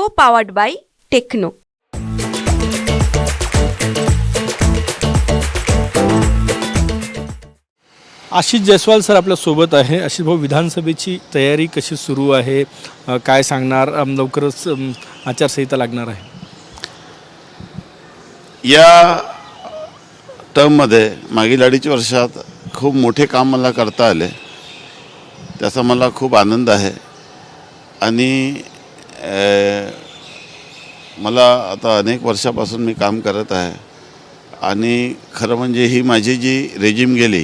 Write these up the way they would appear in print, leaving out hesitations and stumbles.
Co-powered by Techno. Ashish Jaiswal sir आपल्या सोबत आहे. आशिष भाऊ, विधानसभेची तयारी कशी सुरू आहे, काय सांगणार? लवकरच आचारसंहिता लागणार आहे. या टर्ममध्ये मागील 2.5 वर्षात खूप मोठे काम मला करता आले, त्याचा मला खूप आनंद आहे. आणि मला आता अनेक वर्षापासून मी काम करत आहे. आणि खरं म्हणजे ही माझी जी रेजिम गेली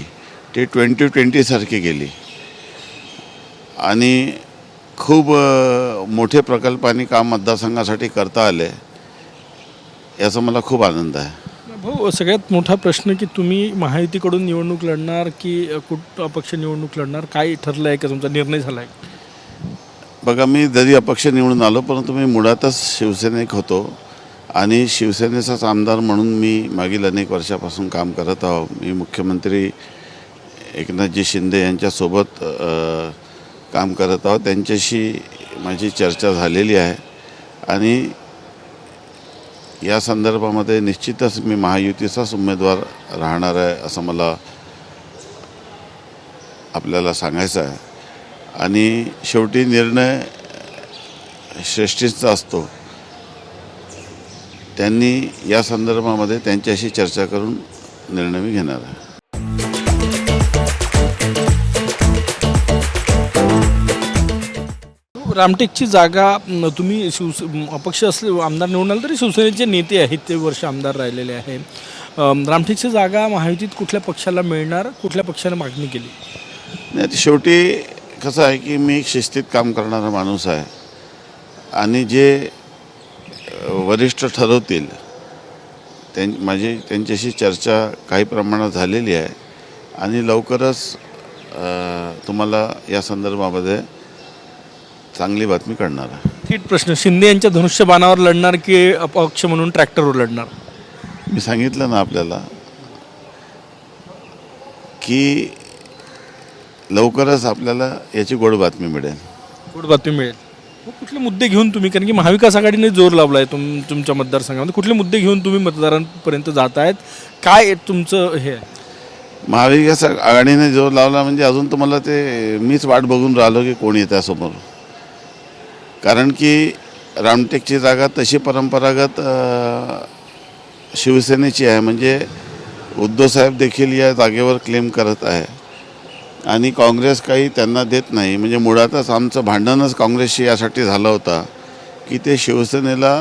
ती 2020 सारखी गेली आणि खूप मोठे प्रकल्पांनी काम मतदारसंघासाठी करता आले, याचा मला खूप आनंद आहे. भाऊ, सगळ्यात मोठा प्रश्न की तुम्ही महायुतीकडून निवडणूक लढणार की अपक्ष निवडणूक लढणार, काय ठरलं आहे का? तुमचा निर्णय झाला आहे? बघा, मी जरी अपक्ष निवडून आलो परंतु मी मुळातच शिवसैनिक होतो आणि शिवसेनेचाच आमदार म्हणून मी मागील अनेक वर्षापासून काम करत आहो. मी मुख्यमंत्री एकनाथजी शिंदे यांच्यासोबत काम करत आहोत. त्यांच्याशी माझी चर्चा झालेली आहे आणि या संदर्भामध्ये निश्चितच मी महायुतीचाच उमेदवार राहणार आहे असं मला आपल्याला सांगायचं आहे. आणि शेवटी निर्णय श्रेष्ठींचा असतो. त्यांनी या संदर्भामध्ये त्यांच्याशी चर्चा करून निर्णय मी घेणार आहे. रामटेकची जागा तुम्ही अपक्ष असले आमदार निवडून आले तरी शिवसेनेचे नेते आहेत, ते वर्ष आमदार राहिलेले आहे. रामटेकची जागा महायुतीत कुठल्या पक्षाला मिळणार, कुठल्या पक्षाने मागणी केली? नाही, ते शेवटी कसं आहे की मी एक शिस्तीत काम करणारा माणूस आहे आणि जे वरिष्ठ ठरवतील माझी त्यांच्याशी चर्चा काही प्रमाणात झालेली आहे आणि लवकरच तुम्हाला या संदर्भामध्ये चांगली बातमी करणार आहे. थेट प्रश्न, शिंदे यांच्या धनुष्यबाणावर लढणार की अपक्ष म्हणून ट्रॅक्टरवर लढणार? मी सांगितलं ना आपल्याला की लवकरच आपल्याला याची गोड बातमी मिळेल. गोड बातमी मिळेल. कुठले मुद्दे घेऊन तुम्ही, कारण की महाविकास आघाडीने जोर लावला आहे तुमच्या मतदारसंघामध्ये, कुठले मुद्दे घेऊन तुम्ही मतदारांपर्यंत जात आहेत, काय तुमचं हे आहे? महाविकास आघाडीने जोर लावला म्हणजे अजून तुम्हाला ते मीच वाट बघून राहिलो की कोण येतं समोर. कारण की रामटेकची जागा तशी परंपरागत शिवसेनेची आहे. म्हणजे उद्धवसाहेब देखील या जागेवर क्लेम करत आहे आणि काँग्रेस काही त्यांना देत नाही. म्हणजे मुळातच आमचं भांडणच काँग्रेसशी यासाठी झालं होतं की ते शिवसेनेला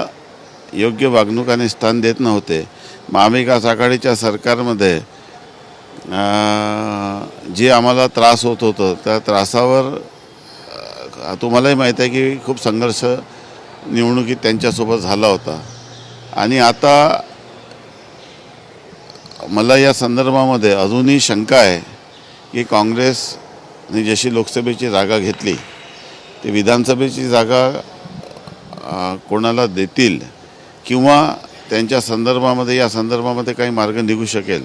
योग्य वागणूक आणि स्थान देत नव्हते. महाविकास आघाडीच्या सरकारमध्ये जे आम्हाला त्रास होत होतं त्या त्रासावर तुम्हालाही माहीत आहे की खूप संघर्ष निवडणुकीत त्यांच्यासोबत झाला होता. आणि आता मला या संदर्भामध्ये अजूनही शंका आहे की काँग्रेसने जशी लोकसभेची जागा घेतली ती विधानसभेची जागा कोणाला देतील किंवा त्यांच्या संदर्भामध्ये या संदर्भामध्ये काही मार्ग निघू शकेल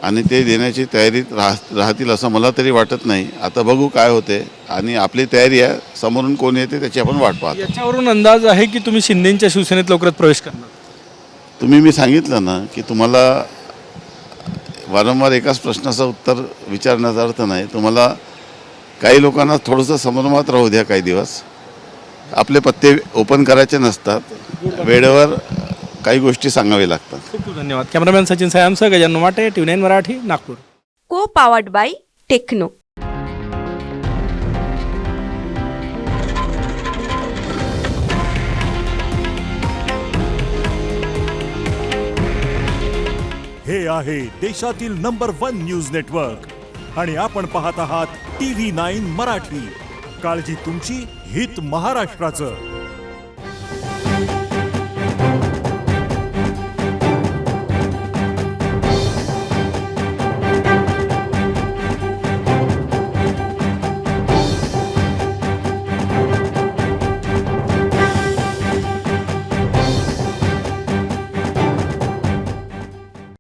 आणि ते देण्याची तयारीत राहतील असं मला तरी वाटत नाही. आता बघू काय होते आणि आपली तयारी आहे. समोरून कोण येते त्याची आपण वाट पाहतो. याच्यावरून अंदाज आहे की तुम्ही शिंदेच्या शिवसेनेत लवकरात प्रवेश करणार? मी सांगितलं ना की तुम्हाला वारंवार एकाच प्रश्नाचं उत्तर विचारण्याचा अर्थ नाही. तुम्हाला काही लोकांना थोडंसं संभ्रमात राहू द्या काही दिवस. आपले पत्ते ओपन करायचे नसतात, वेळेवर काही गोष्टी सांगावे लागतात. खूप खूप धन्यवाद. कॅमेरामॅन सचिन सायांसह गजानन वाटे, TV9 Marathi, Nagpur. Co-powered by Techno. हे आहे देशातील नंबर 1 न्यूज नेटवर्क आणि आपण पाहत आहात TV9 मराठी. काळजी तुमची, हित महाराष्ट्राचं.